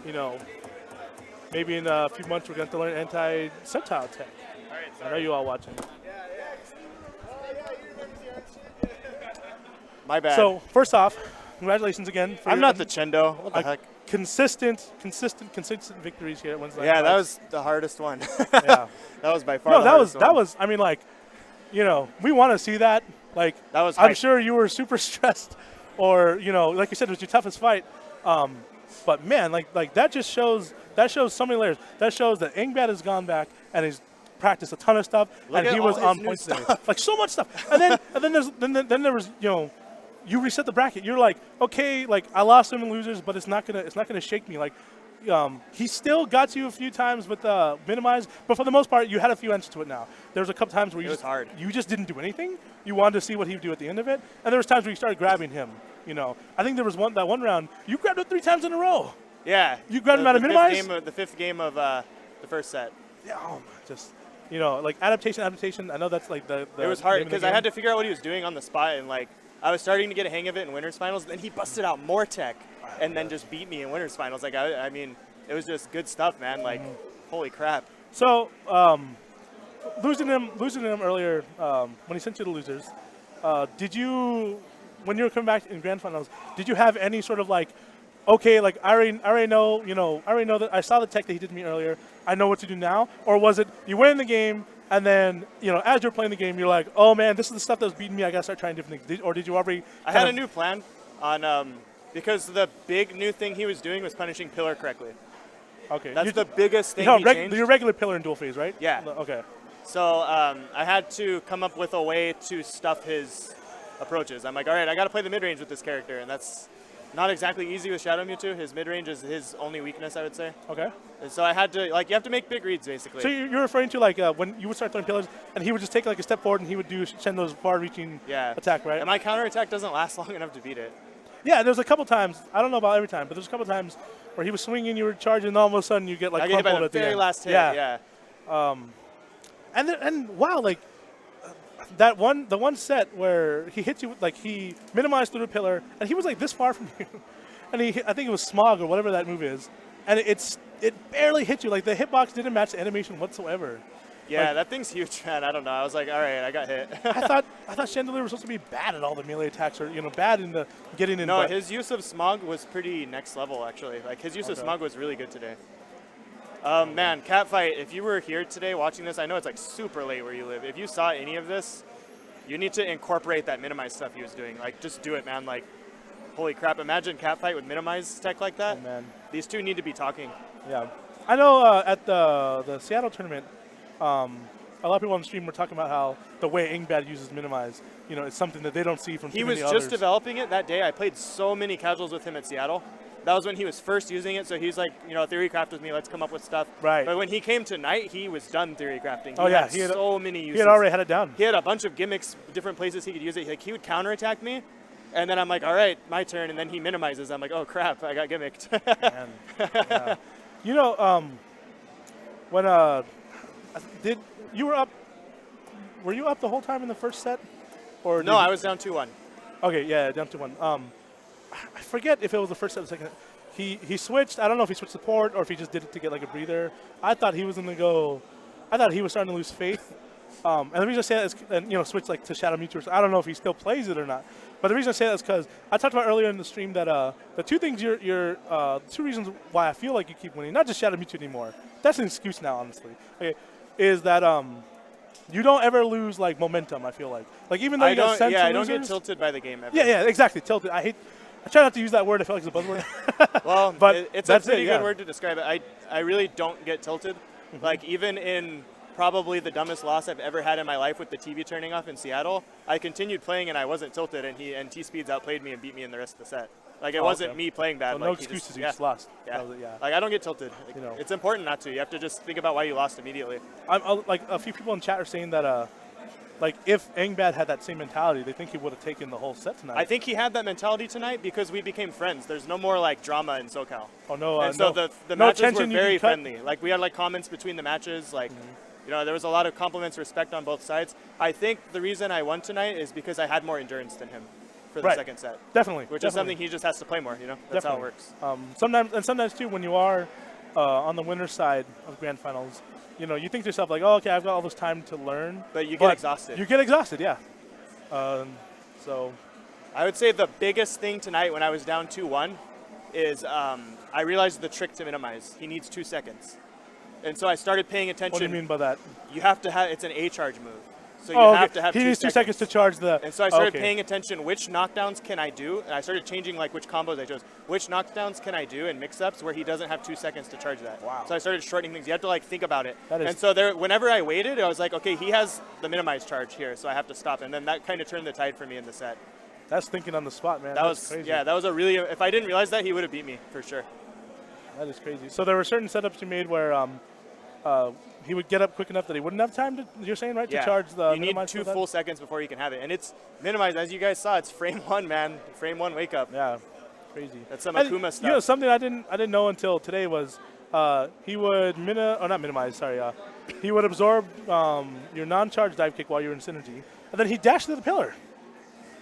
you know, maybe in a few months we're going to learn anti-sceptile tech. I know you all watching. My bad. So first off, congratulations again. I'm not the Chendo. What the heck? Consistent victories here at Wednesday. Yeah, that was the hardest one. Yeah, that was by far. The hardest one. That was. I mean, like, you know, we want to see that. Like, that was. I'm sure you were super stressed, or you know, like you said, it was your toughest fight. But man, like that just shows so many layers. That shows that ennyMura has gone back and he's practiced a ton of stuff, and he was on point today. Like so much stuff. And then there was you know. You reset the bracket. You're like, okay, like I lost him in losers, but it's not gonna shake me. Like, he still got you a few times with minimize, but for the most part, you had a few answers to it. Now there was a couple times where you just didn't do anything. You wanted to see what he would do at the end of it, and there was times where you started grabbing him. You know, I think there was that one round you grabbed it 3 times in a row. Yeah, you grabbed him out of minimize. The fifth game of the first set. Yeah, just. You know, like adaptation. I know that's like the it was hard because I had to figure out what he was doing on the spot, and like. I was starting to get a hang of it in winners finals. Then he busted out more tech and then just beat me in winners finals. Like I mean, it was just good stuff, man. Like, holy crap. So losing him earlier when he sent you to losers. Did you, when you were coming back in grand finals, did you have any sort of like, okay, like I already know that I saw the tech that he did to me earlier. I know what to do now, or was it you went in the game? And then, you know, as you're playing the game, you're like, oh, man, this is the stuff that was beating me. I got to start trying different things. Or did you already? I had a new plan on because the big new thing he was doing was punishing pillar correctly. Okay. That's the biggest thing he changed. Your regular pillar in dual phase, right? Yeah. Okay. So I had to come up with a way to stuff his approaches. I'm like, all right, I got to play the mid-range with this character. And that's not exactly easy with Shadow Mewtwo. His mid-range is his only weakness, I would say. Okay. And so I had to, like, you have to make big reads, basically. So you're referring to, like, when you would start throwing pillars, and he would just take, like, a step forward, and he would send those far-reaching attack, right? And my counter-attack doesn't last long enough to beat it. Yeah, there's a couple times, I don't know about every time, but there's a couple times where he was swinging, you were charging, and all of a sudden you get, like, crumpled at the very last hit, yeah. And wow, like, the one set where he hit you, like, he minimized through the pillar, and he was, like, this far from you. And I think it was Smog or whatever that move is. And it barely hit you. Like, the hitbox didn't match the animation whatsoever. Yeah, like, that thing's huge, man. I don't know. I was like, all right, I got hit. I thought Chandelier was supposed to be bad at all the melee attacks, or, you know, bad in the getting in. No, his use of Smog was pretty next level, actually. Like, his use of Smog was really good today. Man, Catfight, if you were here today watching this, I know it's, like, super late where you live. If you saw any of this, you need to incorporate that minimize stuff he was doing. Like, just do it, man. Like, holy crap, imagine Catfight with minimize tech like that. Oh, man. These two need to be talking. Yeah. I know at the Seattle tournament, a lot of people on the stream were talking about how the way ennyMura uses minimize, you know, it's something that they don't see from too many others. He was just developing it that day. I played so many casuals with him at Seattle. That was when he was first using it, so he's like, you know, theory craft with me, let's come up with stuff. Right. But when he came tonight, he was done theory crafting. He had so many uses. He had already had it down. He had a bunch of gimmicks, different places he could use it. Like, he would counterattack me, and then I'm like, all right, my turn, and then he minimizes. I'm like, oh, crap, I got gimmicked. Yeah. You know, when were you up the whole time in the first set? Or no, I was down 2-1. Okay, yeah, down 2-1. I forget if it was the first set or the second. He switched. I don't know if he switched support or if he just did it to get like a breather. I thought he was going to go. I thought he was starting to lose faith. And the reason I say that is, and you know, switch like to Shadow Mewtwo. I don't know if he still plays it or not. But the reason I say that is because I talked about earlier in the stream that the two things two reasons why I feel like you keep winning, not just Shadow Mewtwo anymore. That's an excuse now, honestly. Okay, is that you don't ever lose like momentum. I feel like even though you got sent to losers, I don't get tilted by the game ever. Yeah, exactly. Tilted. I try not to use that word. I feel like it's a buzzword. Well, but it's a pretty good word to describe it. I really don't get tilted. Mm-hmm. Like, even in probably the dumbest loss I've ever had in my life with the TV turning off in Seattle, I continued playing and I wasn't tilted, and T-Speeds outplayed me and beat me in the rest of the set. Like, it wasn't me playing bad. So like, no excuses, you just lost. Yeah. Like, I don't get tilted. Like, you know. It's important not to. You have to just think about why you lost immediately. Like, a few people in chat are saying that like, if ennyMura had that same mentality, they think he would have taken the whole set tonight. I think he had that mentality tonight because we became friends. There's no more, like, drama in SoCal. Oh, no. And so the matches were very friendly. Like, we had, like, comments between the matches. Like, you know, there was a lot of compliments, respect on both sides. I think the reason I won tonight is because I had more endurance than him. for the second set. Definitely. Which is something he just has to play more, you know? That's how it works. Sometimes too, when you are on the winner's side of grand finals, you know, you think to yourself like, oh, okay, I've got all this time to learn. But you get exhausted. You get exhausted, yeah. So I would say the biggest thing tonight when I was down 2-1 is I realized the trick to minimize. He needs 2 seconds. And so I started paying attention. What do you mean by that? You have to have, it's an A charge move. So you have to have he needs 2 seconds to charge the. And so I started paying attention, which knockdowns can I do? And I started changing like which combos I chose. Which knockdowns can I do in mix-ups where he doesn't have 2 seconds to charge that? Wow. So I started shortening things. You have to like think about it. And so there, whenever I waited, I was like, okay, he has the minimize charge here, so I have to stop. And then that kind of turned the tide for me in the set. That's thinking on the spot, man. That That's was crazy. Yeah, that was a really. If I didn't realize that, he would have beat me for sure. That is crazy. So there were certain setups you made where he would get up quick enough that he wouldn't have time to. You're saying right to charge the. You need 2 full seconds before you can have it, and it's minimized as you guys saw. It's frame 1, man. Frame 1 wake up. Yeah, crazy. That's some Akuma stuff. You know, something I didn't know until today was he would not minimize. Sorry, he would absorb your non-charge dive kick while you're in synergy, and then he dashed to the pillar.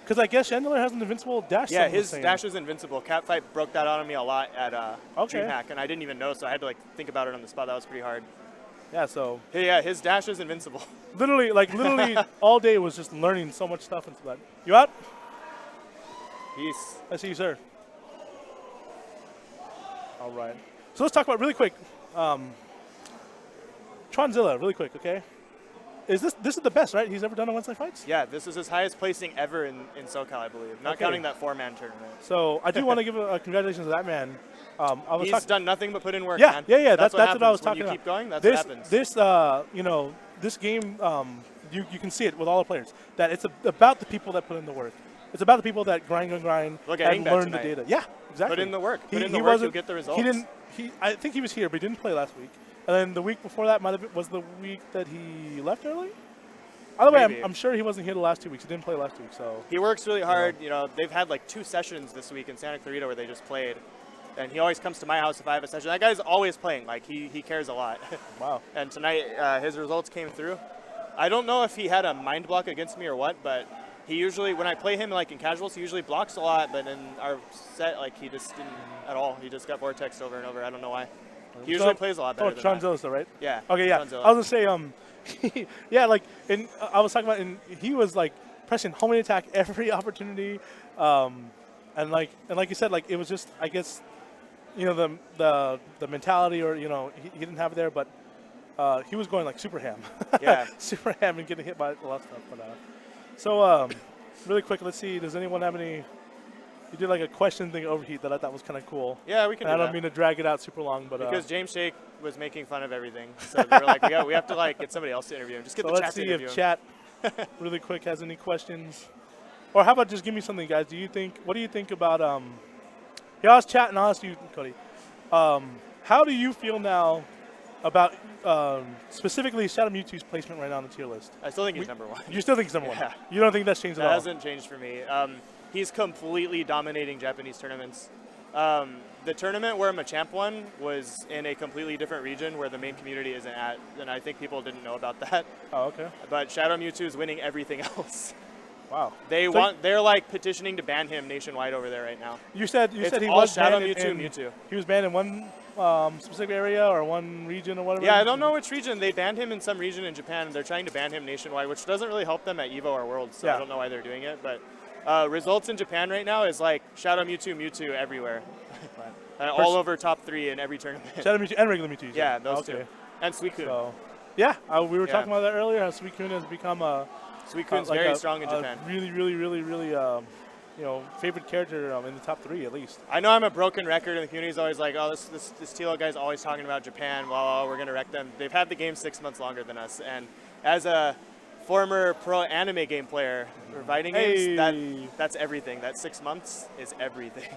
Because I guess Chandler has an invincible dash. Yeah, his dash is invincible. Catfight broke that on me a lot at DreamHack, and I didn't even know, so I had to like think about it on the spot. That was pretty hard. Yeah, so. Yeah, his dash is invincible. Literally all day was just learning so much stuff into that. You out? Peace. I see you, sir. All right. So let's talk about really quick. Tronzilla, really quick, okay? This is the best, right? He's ever done on Wednesday fights? Yeah, this is his highest placing ever in SoCal, I believe. Not counting that 4-man tournament. So I do want to give a congratulations to that man. He's done nothing but put in work, yeah, man. Yeah, that's what I was talking when you about. keep going, that's what happens. This game, you can see it with all the players, that it's about the people that put in the work. It's about the people that grind and learn the data. Yeah, exactly. Put in the work. Put in the work, you'll get the results. I think he was here, but he didn't play last week. And then the week before that was the week that he left early? By the way, I'm sure he wasn't here the last 2 weeks. He didn't play last week, so. He works really hard. You know, they've had like 2 sessions this week in Santa Clarita where they just played. And he always comes to my house if I have a session. That guy's always playing. Like, he cares a lot. Wow. And tonight, his results came through. I don't know if he had a mind block against me or what, but he usually, when I play him like in casuals, he usually blocks a lot, but in our set, like, he just didn't at all. He just got vortexed over and over. I don't know why. He usually plays a lot better than that. Tronzilla, right? Yeah. Okay, yeah. Tronzilla. I was going to say, yeah, like, I was talking about, he was, like, pressing homing attack every opportunity. And like you said, like, it was just, I guess, you know, the mentality, or, you know, he didn't have it there, but he was going like super ham. Yeah. Super ham and getting hit by a lot of stuff. But so really quick, let's see, does anyone have any? You did like a question thing overheat that I thought was kind of cool. Yeah, we can do that. I that. don't mean to drag it out super long, but because James Shake was making fun of everything, so they were like, we have to like get somebody else to interview him. Just get the chat to interview him. Let's see if chat really quick has any questions, or how about just give me something, guys? What do you think about Yeah, I'll ask chat and I'll ask you, Cody. How do you feel now about specifically Shadow Mewtwo's placement right now on the tier list? I still think he's number 1. You still think he's number 1? Yeah. You don't think that's changed at all? That hasn't changed for me. He's completely dominating Japanese tournaments. The tournament where Machamp won was in a completely different region where the main community isn't at, and I think people didn't know about that. Oh, okay. But Shadow Mewtwo is winning everything else. Wow. They're like petitioning to ban him nationwide over there right now. You said he was Shadow banned Mewtwo. He was banned in one specific area or one region or whatever? Yeah, I don't know which region. They banned him in some region in Japan, and they're trying to ban him nationwide, which doesn't really help them at EVO or Worlds, so I don't know why they're doing it. But results in Japan right now is like Shadow Mewtwo everywhere. All over top 3 in every tournament. Shadow Mewtwo and regular Mewtwo. Yeah, those two. And Suicune. So, yeah, we were talking about that earlier, how Suicune has become a... Suicune's like very strong in Japan. Really, you know, favorite character in the top 3 at least. I know I'm a broken record, and the community's always like, oh, this T-Loc guy's always talking about Japan. Well, we're gonna wreck them. They've had the game 6 months longer than us, and as a former pro anime game player for fighting games, that's everything. That 6 months is everything.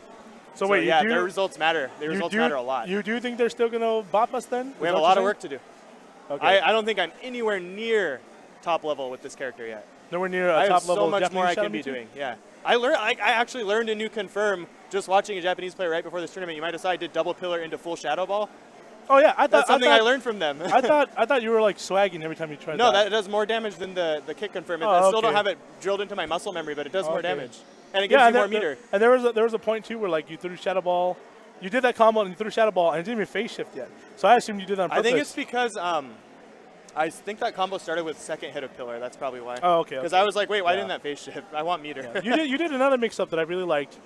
So wait, yeah, their results matter. Their results matter a lot. You do think they're still gonna bop us then? We have a lot of work to do. Okay. I don't think I'm anywhere near top level with this character yet. Nowhere near a top level. I have so much Japanese more I can be doing. Yeah, I actually learned a new confirm just watching a Japanese player right before this tournament. You might have saw I did double pillar into full shadow ball. Oh yeah, that's something I learned from them. I thought you were like swagging every time you tried. No, that does more damage than the kick confirm. I still don't have it drilled into my muscle memory, but it does more damage. and it gives you more meter. And there was a point too where like you threw Shadow Ball, you did that combo and you threw Shadow Ball and it didn't even phase shift yet. So I assumed you did that on purpose. I think it's because I think that combo started with second hit of Pillar. That's probably why. Oh, okay. Because I was like, wait, why didn't that phase shift? I want meter. Yeah. You did another mix-up that I really liked.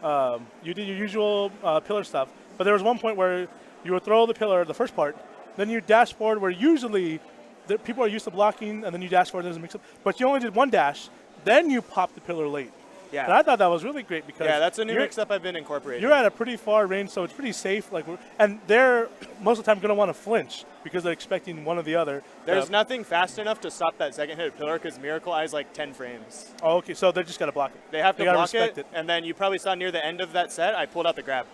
You did your usual Pillar stuff, but there was one point where you would throw the Pillar, the first part, then you dash forward where usually people are used to blocking, and then you dash forward, there's a mix-up. But you only did one dash, then you pop the Pillar late. Yeah. And I thought that was really great because that's a new mix-up I've been incorporating. You're at a pretty far range, so it's pretty safe. And they're most of the time going to want to flinch because they're expecting one or the other. There's nothing fast enough to stop that second hit of Pillar because Miracle Eye's like 10 frames. Oh, okay. So they just got to block it. They have to block it, and then you probably saw near the end of that set, I pulled out the grab.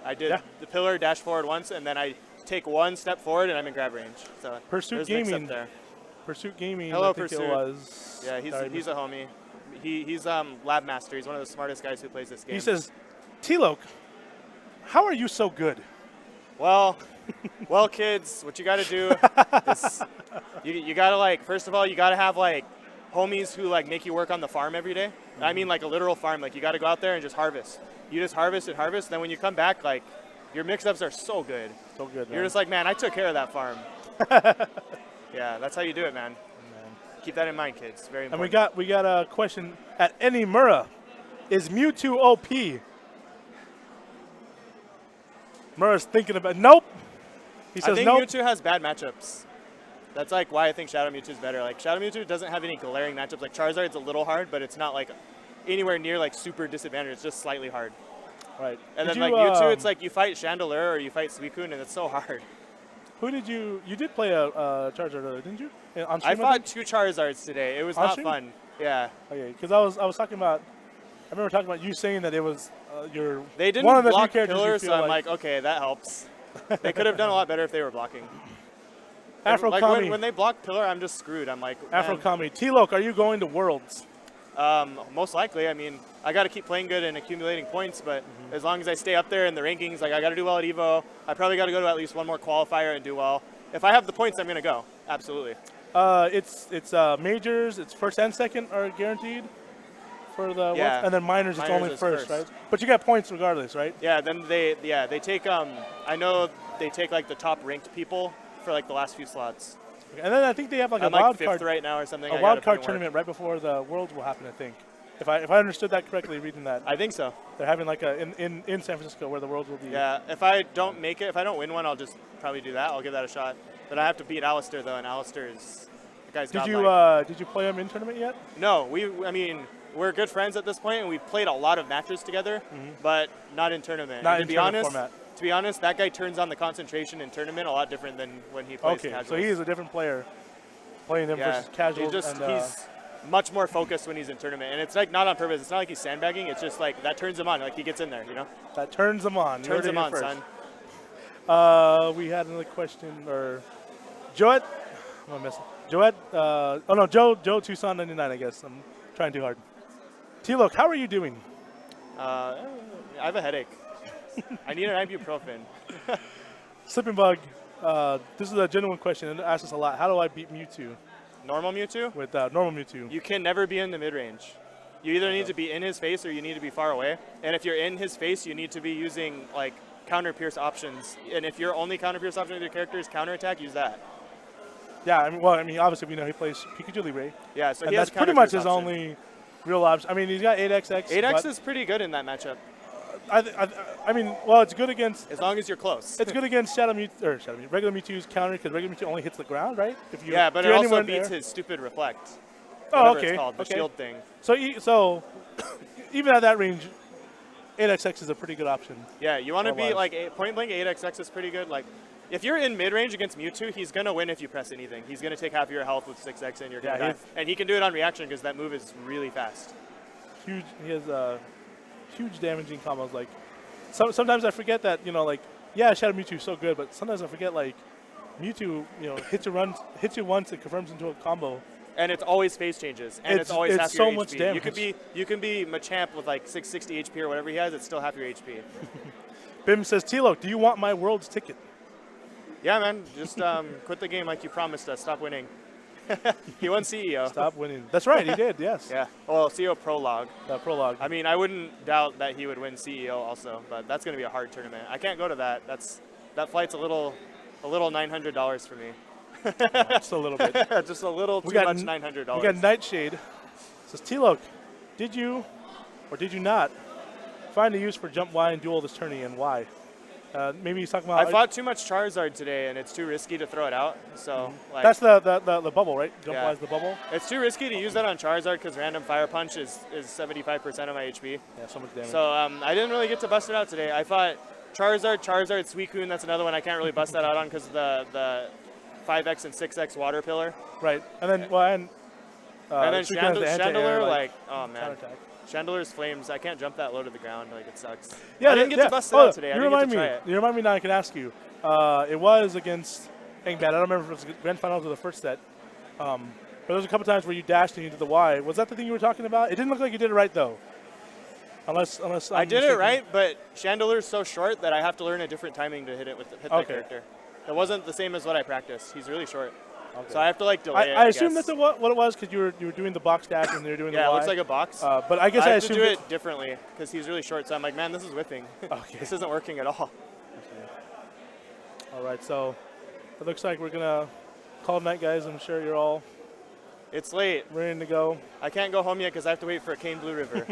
I did the Pillar, dash forward once, and then I take one step forward, and I'm in grab range. So Pursuit Gaming. Pursuit Gaming. Hello, I think Pursuit. It was. Yeah, he's a homie. He's Lab Master. He's one of the smartest guys who plays this game. He says, T-Loc, how are you so good? Well, kids, what you got to do is you got to like, first of all, you got to have like homies who like make you work on the farm every day. I mean like a literal farm. Like you got to go out there and just harvest. You just harvest and harvest. Then when you come back, like your mix-ups are so good. So good. You're just like, man, I took care of that farm. Yeah, that's how you do it, man. Keep that in mind, kids. Very important. And we got a question at ennyMura. Is Mewtwo OP? Mura's thinking about nope. He says I think nope. Mewtwo has bad matchups. That's like why I think Shadow Mewtwo is better. Like Shadow Mewtwo doesn't have any glaring matchups. Like Charizard's a little hard, but it's not like anywhere near like super disadvantaged. It's just slightly hard. Right. And then like Mewtwo, it's like you fight Chandelure or you fight Suicune, and it's so hard. Who did you did play a Charizard earlier, didn't you? On stream, I fought 2 Charizards today. It was not fun. Yeah. Okay, because I was talking about. I remember talking about you saying that it was your. They didn't one of the block few characters Pillar, you feel so I'm like, okay, that helps. They could have done a lot better if they were blocking. Afro like Comedy. when they block Pillar, I'm just screwed. I'm like, Afro Comedy. T-Loc, are you going to Worlds? Most likely. I mean, I got to keep playing good and accumulating points, but as long as I stay up there in the rankings, like I got to do well at Evo. I probably got to go to at least one more qualifier and do well. If I have the points, I'm going to go. Absolutely. It's majors. It's first and second are guaranteed for the and then minors it's only first, right? But you got points regardless, right? Yeah. Then they take I know they take like the top ranked people for like the last few slots. Okay. And then I think they have like I'm a wild fifth card right now or something. A wild card tournament right before the Worlds will happen. I think. If I understood that correctly, reading that. I think so. They're having like in San Francisco where the Worlds will be. Yeah. If I don't make it, if I don't win one, I'll just probably do that. I'll give that a shot. But I have to beat Alistair though, and Alistair is the guy's godlike. Did you play him in tournament yet? No. I mean, we're good friends at this point, and we've played a lot of matches together, but not in tournament. Not and in tournament format. To be honest, that guy turns on the concentration in tournament a lot different than when he plays casuals. So he is a different player playing him versus casuals. He's much more focused when he's in tournament, and it's like not on purpose. It's not like he's sandbagging. It's just like that turns him on. Like he gets in there, you know. That turns him on. Turns him on, first. son. We had another question, or Joet. I'm missing Joet. Joe Tucson 99. I guess I'm trying too hard. T-Loc, how are you doing? I have a headache. I need an ibuprofen. Slipping Bug. This is a genuine question, and it asks us a lot. How do I beat Mewtwo? Normal Mewtwo? With normal Mewtwo. You can never be in the mid-range. You either need to be in his face or you need to be far away. And if you're in his face, you need to be using like counter pierce options. And if your only counter pierce option with your character is counter attack, use that. Yeah, I mean, obviously we know he plays Pikachu Libre. Yeah, so he has pretty much his only real option. I mean, he's got 8XX. 8X is pretty good in that matchup. I mean, well, it's good against. As long as you're close. It's good against regular Mewtwo's counter because regular Mewtwo only hits the ground, right? Yeah, but it also beats his stupid reflect. Oh, okay. It's called, the shield thing. So even at that range, 8XX is a pretty good option. Yeah, you want to be like point blank 8XX is pretty good. Like, if you're in mid range against Mewtwo, he's gonna win if you press anything. He's gonna take half your health with 6X and you're gonna die. And he can do it on reaction because that move is really fast. Huge. He has huge damaging combos. Like sometimes I forget that Shadow Mewtwo is so good, but sometimes I forget like Mewtwo hits you once, it confirms into a combo. And it's always phase changes, and it's always half so your much HP. Damage. You can be Machamp with like 660 HP or whatever he has. It's still half your HP. Bim says, T-Loc, do you want my Worlds ticket? Yeah, man. Just quit the game like you promised us. Stop winning. He won CEO. Stop winning. That's right, he did, yes. Yeah. Well, CEO Prologue. Prologue. I mean, I wouldn't doubt that he would win CEO also, but that's going to be a hard tournament. I can't go to that. That flight's a little $900 for me. Just a little bit. Just a little too much $900. We got Nightshade. It says, T-Loc, did you or did you not find a use for Jump Y and duel this tourney, and why? Maybe he's talking about. I fought too much Charizard today, and it's too risky to throw it out. So like, that's the bubble, right? Jump Y is the bubble. It's too risky to use that on Charizard because random Fire Punch is 75% of my HP. Yeah, so much damage. So I didn't really get to bust it out today. I fought Charizard, Suicune. That's another one I can't really bust that out on because of the 5x and 6x water pillar. Right, and then and then Chandelure, like oh man. Chandelure's flames, I can't jump that low to the ground, like it sucks. Yeah, I didn't get to bust it out today. I didn't get to try it. You remind me now, I can ask you. It was against Engbad. I don't remember if it was grand finals or the first set. But there was a couple times where you dashed and you did the Y. Was that the thing you were talking about? It didn't look like you did it right though. Unless I did it right, but Chandelure's so short that I have to learn a different timing to hit it with the character. It wasn't the same as what I practiced. He's really short. Okay. So I have to like delay it. I assume that's what it was because you were doing the box dash and they were doing the Y. Yeah, it looks like a box. But I guess I have to assumed do it differently because he's really short. So I'm like, man, this is whiffing. Okay. This isn't working at all. All right, so it looks like we're gonna call it night, guys. I'm sure you're all. It's late. Ready to go. I can't go home yet because I have to wait for a Cane Blue River.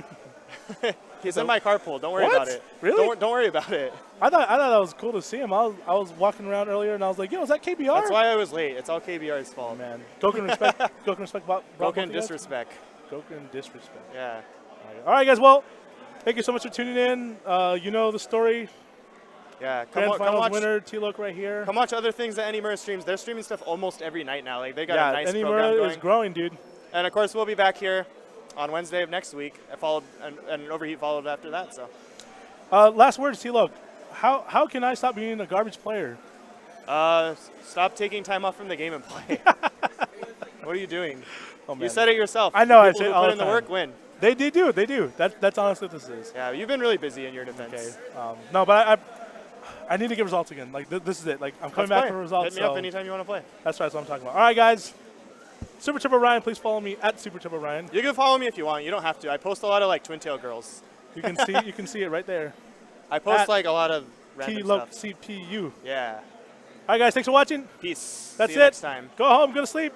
He's in my carpool. Don't worry about it. Really? Don't worry about it. I thought that was cool to see him. I was walking around earlier and I was like, yo, is that KBR? That's why I was late. It's all KBR's fault. Oh, man. Goken respect. Goken respect. Goken disrespect. Goken disrespect. Yeah. All right, guys. Well, thank you so much for tuning in. You know the story. Yeah. Grand finals winner, T-Loc right here. Come watch other things that ennyMura streams. They're streaming stuff almost every night now. Like they got a nice program going. ennyMura is growing, dude. And of course, we'll be back here on Wednesday of next week. And Overheat followed after that. So. Last words, T-Loc. How can I stop being a garbage player? Stop taking time off from the game and play. What are you doing? Oh, man. You said it yourself. I know. People I say it all who the put time. in the work win. They do. That's honestly what this is. Yeah, you've been really busy in your defense. Okay. No, but I need to get results again. Like this is it. Like I'm coming back for results. Hit me up anytime you want to play. That's right. That's what I'm talking about. All right, guys. Super Turbo Ryan, please follow me at Super Turbo Ryan. You can follow me if you want. You don't have to. I post a lot of like twin tail girls. You can see it right there. I post like a lot of random T-Loc stuff. CPU. Yeah. All right, guys. Thanks for watching. Peace. That's See you it. next time. Go home. Go to sleep.